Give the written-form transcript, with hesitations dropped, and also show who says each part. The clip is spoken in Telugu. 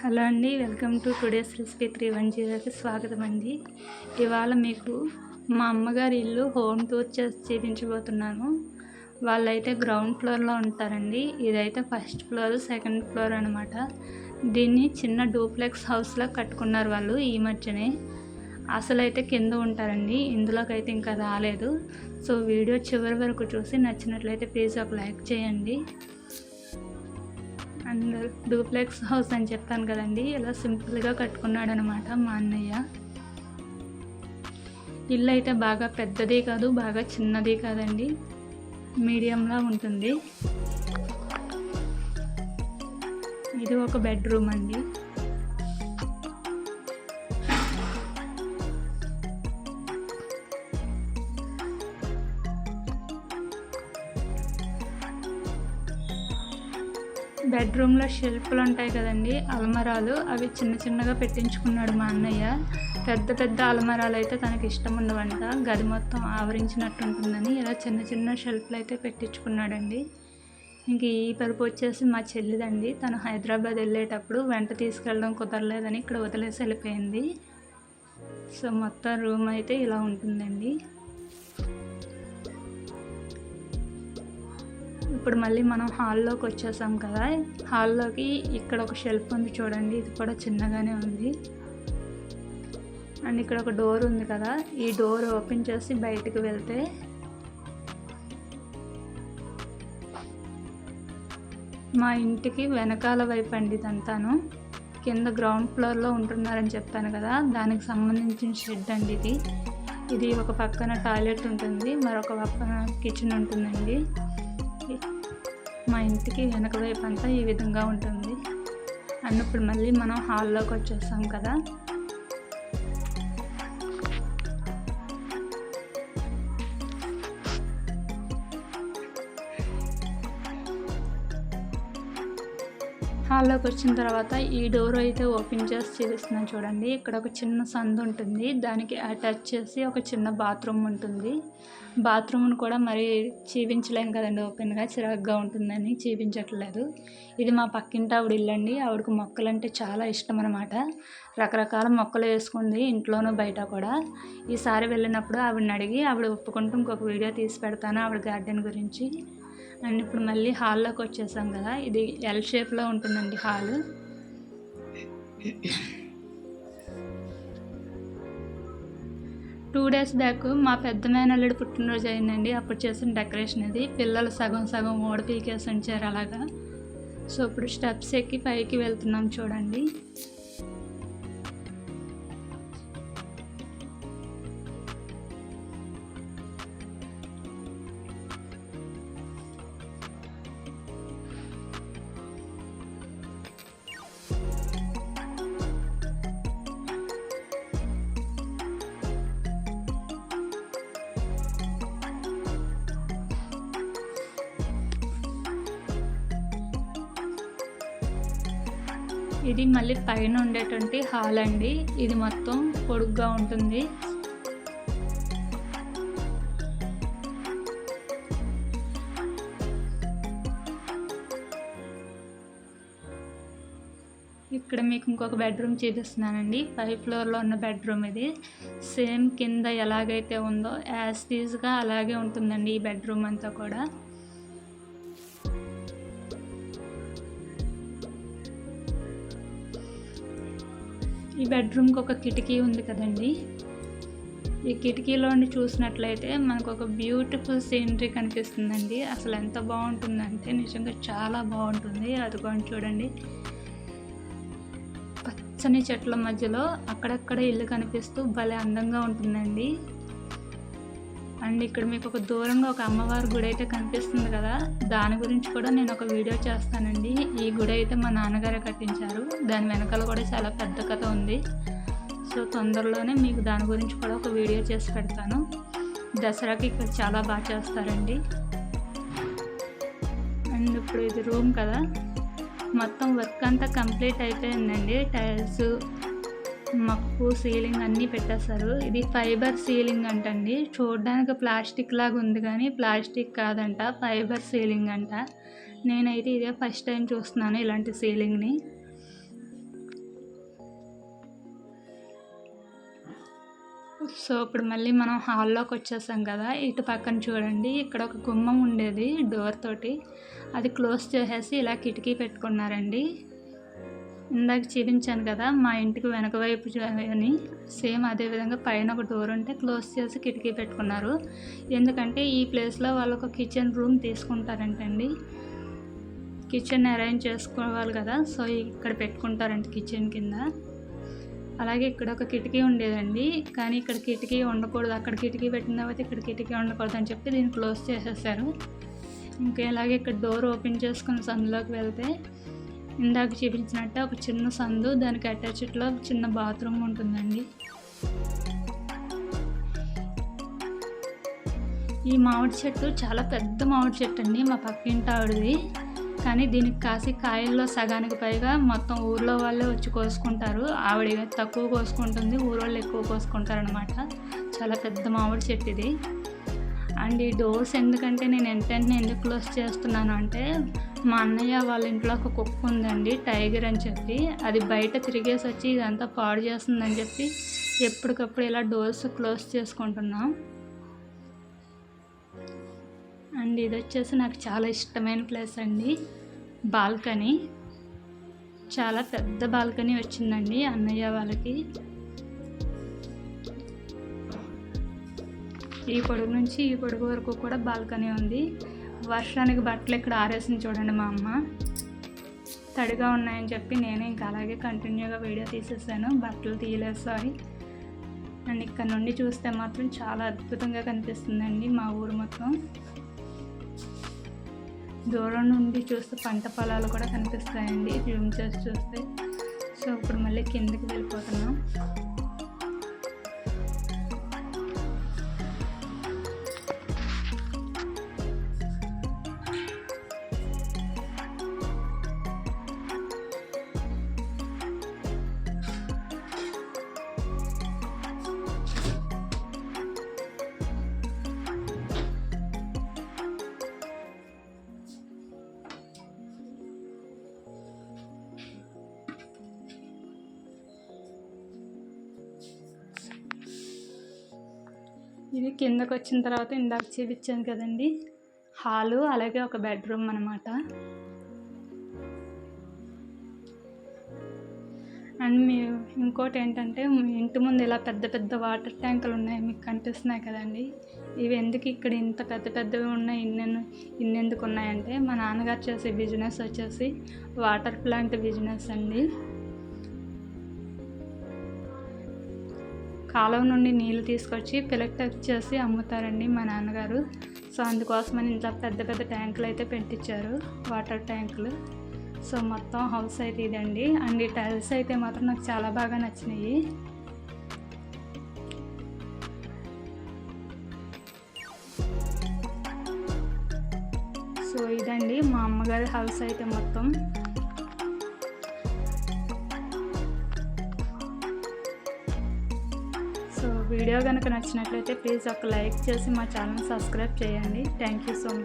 Speaker 1: హలో అండి, వెల్కమ్ టు టుడేస్ రెసిపీ 310కి స్వాగతం అండి. ఇవాళ మీకు మా అమ్మగారి ఇల్లు హోమ్ టూర్ చేసి చూపించబోతున్నాను. వాళ్ళైతే గ్రౌండ్ ఫ్లోర్లో ఉంటారండి. ఇదైతే ఫస్ట్ ఫ్లోర్, సెకండ్ ఫ్లోర్ అనమాట. దీన్ని చిన్న డూప్లెక్స్ హౌస్లా కట్టుకున్నారు వాళ్ళు ఈ మధ్యనే. అసలైతే కింద ఉంటారండి, ఇందులోకి అయితే ఇంకా రాలేదు. సో వీడియో చివరి వరకు చూసి నచ్చినట్లయితే ప్లీజ్ ఒక లైక్ చేయండి. అండ్ డూప్లెక్స్ హౌస్ అని చెప్పాను కదండి, ఇలా సింపుల్గా కట్టుకున్నాడు అనమాట మా అన్నయ్య. ఇల్లు అయితే బాగా పెద్దది కాదు, బాగా చిన్నది కాదండి, మీడియంలా ఉంటుంది. ఇది ఒక బెడ్రూమ్ అండి. బెడ్రూమ్లో షెల్ఫ్లు ఉంటాయి కదండి, అలమరాలు, అవి చిన్న చిన్నగా పెట్టించుకున్నాడు మా అన్నయ్య. పెద్ద పెద్ద అలమరాలు అయితే తనకి ఇష్టం ఉండవంట, గది మొత్తం ఆవరించినట్టు ఉంటుందని ఇలా చిన్న చిన్న షెల్ఫ్లు అయితే పెట్టించుకున్నాడండి. ఇంక ఈ పరుపు వచ్చేసి మా చెల్లిదండి. తను హైదరాబాద్ వెళ్ళేటప్పుడు వెంట తీసుకెళ్ళడం కుదరలేదని ఇక్కడ వదిలేసి వెళ్ళిపోయింది. సో మొత్తం రూమ్ అయితే ఇలా ఉంటుందండి. ఇప్పుడు మళ్ళీ మనం హాల్లోకి వచ్చేసాం కదా, హాల్లోకి ఇక్కడ ఒక షెల్ఫ్ ఉంది చూడండి, ఇది కూడా చిన్నగానే ఉంది. అండ్ ఇక్కడ ఒక డోర్ ఉంది కదా, ఈ డోర్ ఓపెన్ చేసి బయటకు వెళ్తే మా ఇంటికి వెనకాల వైపు అండి ఇదంతాను. కింద గ్రౌండ్ ఫ్లోర్లో ఉంటున్నారని చెప్పాను కదా, దానికి సంబంధించిన షెడ్ అండి ఇది. ఇది ఒక పక్కన టాయిలెట్ ఉంటుంది, మరొక పక్కన కిచెన్ ఉంటుందండి. మా ఇంటికి వెనక వైపు అంతా ఈ విధంగా ఉంటుంది. అండ్ ఇప్పుడు మళ్ళీ మనం హాల్లోకి వచ్చేస్తాం కదా, హాల్లోకి వచ్చిన తర్వాత ఈ డోర్ అయితే ఓపెన్ చేసి చూపిస్తున్నాను చూడండి. ఇక్కడ ఒక చిన్న సందు ఉంటుంది, దానికి అటాచ్ చేసి ఒక చిన్న బాత్రూమ్ ఉంటుంది. బాత్రూమ్ను కూడా మరి చూపించలేం కదండి, ఓపెన్గా చిరాగ్గా ఉంటుందని చూపించట్లేదు. ఇది మా పక్కింటి ఆవిడ ఇల్లండి. ఆవిడకు మొక్కలు అంటే చాలా ఇష్టం అనమాట. రకరకాల మొక్కలు వేసుకుంది ఇంట్లోనూ బయట కూడా. ఈసారి వెళ్ళినప్పుడు ఆవిడని అడిగి ఆవిడ ఒప్పుకుంటూ ఇంకొక వీడియో తీసి పెడతాను ఆవిడ గార్డెన్ గురించి. అండ్ ఇప్పుడు మళ్ళీ హాల్లోకి వచ్చేసాం కదా, ఇది ఎల్ షేప్లో ఉంటుందండి హాల్. టూ డేస్ బ్యాక్ మా పెద్ద మేనల్లుడు పుట్టినరోజు అయిందండి. అప్పుడు చేసిన డెకరేషన్ ఇది. పిల్లలు సగం సగం ఓడ పీకేసి ఉంచారు అలాగా. సో ఇప్పుడు స్టెప్స్ ఎక్కి పైకి వెళ్తున్నాం చూడండి. ఇది మళ్ళీ పైన ఉండేటువంటి హాల్ అండి. ఇది మొత్తం పొడుగ్గా ఉంటుంది. ఇక్కడ మీకు ఇంకొక బెడ్రూమ్ చూపిస్తున్నానండి. 5th ఫ్లోర్లో ఉన్న బెడ్రూమ్ ఇది. సేమ్ కింద ఎలాగైతే ఉందో యాజ్ టీజ్గా అలాగే ఉంటుందండి ఈ బెడ్రూమ్ అంతా కూడా. ఈ బెడ్రూమ్కి ఒక కిటికీ ఉంది కదండి, ఈ కిటికీలోని చూసినట్లయితే మనకు ఒక బ్యూటిఫుల్ సీనరీ కనిపిస్తుందండి. అసలు ఎంత బాగుంటుందంటే నిజంగా చాలా బాగుంటుంది. అదిగోండి చూడండి, పచ్చని చెట్ల మధ్యలో అక్కడక్కడ ఇల్లు కనిపిస్తూ భలే అందంగా ఉంటుందండి. అండ్ ఇక్కడ మీకు ఒక దూరంగా ఒక అమ్మవారి గుడి అయితే కనిపిస్తుంది కదా, దాని గురించి కూడా నేను ఒక వీడియో చేస్తానండి. ఈ గుడి అయితే మా నాన్నగారే కట్టించారు. దాని వెనకాల కూడా చాలా పెద్ద కథ ఉంది. సో తొందరలోనే మీకు దాని గురించి కూడా ఒక వీడియో చేసి పెడతాను. దసరాకి ఇక్కడ చాలా బాగా చేస్తారండి. అండ్ ఇప్పుడు ఇది రూమ్ కదా, మొత్తం వర్క్ అంతా కంప్లీట్ అయిపోయిందండి. టైల్స్, మక్కు, సీలింగ్ అన్నీ పెట్టేస్తారు. ఇది ఫైబర్ సీలింగ్ అంటండి. చూడడానికి ప్లాస్టిక్ లాగా ఉంది కానీ ప్లాస్టిక్ కాదంట, ఫైబర్ సీలింగ్ అంట. నేనైతే ఇదే ఫస్ట్ టైం చూస్తున్నాను ఇలాంటి సీలింగ్ని. సో ఇప్పుడు మళ్ళీ మనం హాల్లోకి వచ్చేసాం కదా, ఇటు పక్కన చూడండి ఇక్కడ ఒక గుమ్మం ఉండేది డోర్ తోటి, అది క్లోజ్ చేసేసి ఇలా కిటికీ పెట్టుకున్నారండి. ఇందాక చూపించాను కదా మా ఇంటికి వెనక వైపు అని, సేమ్ అదేవిధంగా పైన ఒక డోర్ ఉంటే క్లోజ్ చేసి కిటికీ పెట్టుకున్నారు. ఎందుకంటే ఈ ప్లేస్లో వాళ్ళు ఒక కిచెన్ రూమ్ తీసుకుంటారంటండి, కిచెన్ అరేంజ్ చేసుకోవాలి కదా, సో ఇక్కడ పెట్టుకుంటారంట కిచెన్ కింద. అలాగే ఇక్కడ ఒక కిటికీ ఉండేదండి, కానీ ఇక్కడ కిటికీ ఉండకూడదు, అక్కడ కిటికీ పెట్టిన తర్వాత ఇక్కడ కిటికీ ఉండకూడదు అని చెప్పి దీన్ని క్లోజ్ చేసేసారు. ఇంకా అలాగే ఇక్కడ డోర్ ఓపెన్ చేసుకుని సందులోకి వెళ్తే ఇందాక చూపించినట్టే ఒక చిన్న సందు, దానికి అటాచ్డ్లో చిన్న బాత్రూమ్ ఉంటుందండి. ఈ మామిడి చెట్టు చాలా పెద్ద మామిడి చెట్టు అండి, మా పక్కింటి ఆవిడది. కానీ దీనికి కాసి కాయల్లో సగానికి పైగా మొత్తం ఊర్లో వాళ్ళే వచ్చి కోసుకుంటారు. ఆవిడ తక్కువ కోసుకుంటుంది, ఊరోళ్ళు ఎక్కువ కోసుకుంటారనమాట. చాలా పెద్ద మామిడి చెట్టు ఇది. అండ్ ఈ డోర్స్ ఎందుకంటే నేను వెంటనే ఎందుకు క్లోజ్ చేస్తున్నాను అంటే, మా అన్నయ్య వాళ్ళ ఇంట్లో ఒక కుక్క ఉందండి, టైగర్ అని చెప్పి, అది బయట తిరిగేసి వచ్చి ఇదంతా పాడు చేస్తుందని చెప్పి ఎప్పటికప్పుడు ఇలా డోర్స్ క్లోజ్ చేసుకుంటున్నాం. అండ్ ఇది వచ్చేసి నాకు చాలా ఇష్టమైన ప్లేస్ అండి, బాల్కనీ. చాలా పెద్ద బాల్కనీ వచ్చిందండి అన్నయ్య వాళ్ళకి. ఈ పొడుగు నుంచి ఈ పొడుగు వరకు కూడా బాల్కనీ ఉంది. వర్షానికి బట్టలు ఇక్కడ ఆరేసింది చూడండి మా అమ్మ, తడిగా ఉన్నాయని చెప్పి నేను ఇంకా అలాగే కంటిన్యూగా వీడియో తీసేసాను, బట్టలు తీయలేదు సారీ. అండ్ ఇక్కడ నుండి చూస్తే మాత్రం చాలా అద్భుతంగా కనిపిస్తుందండి మా ఊరు మొత్తం. దూరం నుండి చూస్తే పంట పొలాలు కూడా కనిపిస్తాయండి జూమ్ చేసి చూస్తే. సో ఇప్పుడు మళ్ళీ కిందకి వెళ్ళిపోతున్నాం. ఇది కిందకు వచ్చిన తర్వాత ఇందాక చూపించాను కదండి హాలు, అలాగే ఒక బెడ్రూమ్ అనమాట. అండ్ ఇంకోటి ఏంటంటే, ఇంటి ముందు ఇలా పెద్ద పెద్ద వాటర్ ట్యాంకులు ఉన్నాయి, మీకు కనిపిస్తున్నాయి కదండి. ఇవి ఎందుకు ఇక్కడ ఇంత పెద్ద పెద్దవి ఉన్నాయి, ఇన్నెందుకు ఉన్నాయంటే, మా నాన్నగారు చేసే బిజినెస్ వచ్చేసి వాటర్ ప్లాంట్ బిజినెస్ అండి. కాలువ నుండి నీళ్ళు తీసుకొచ్చి ఫిల్టర్ చేసి అమ్ముతారండి మా నాన్నగారు. సో అందుకోసమని ఇంత పెద్ద పెద్ద ట్యాంకులు అయితే పెట్టించారు, వాటర్ ట్యాంకులు. సో మొత్తం హౌస్ అయితే ఇదండి. అండ్ ఈ టైల్స్ అయితే మాత్రం నాకు చాలా బాగా నచ్చినాయి. సో ఇదండి మా అమ్మగారి హౌస్ అయితే మొత్తం. సో వీడియో కనుక నచ్చినట్లయితే ప్లీజ్ ఒక లైక్ చేసి మా ఛానల్ సబ్స్క్రైబ్ చేయండి. Thank you so much.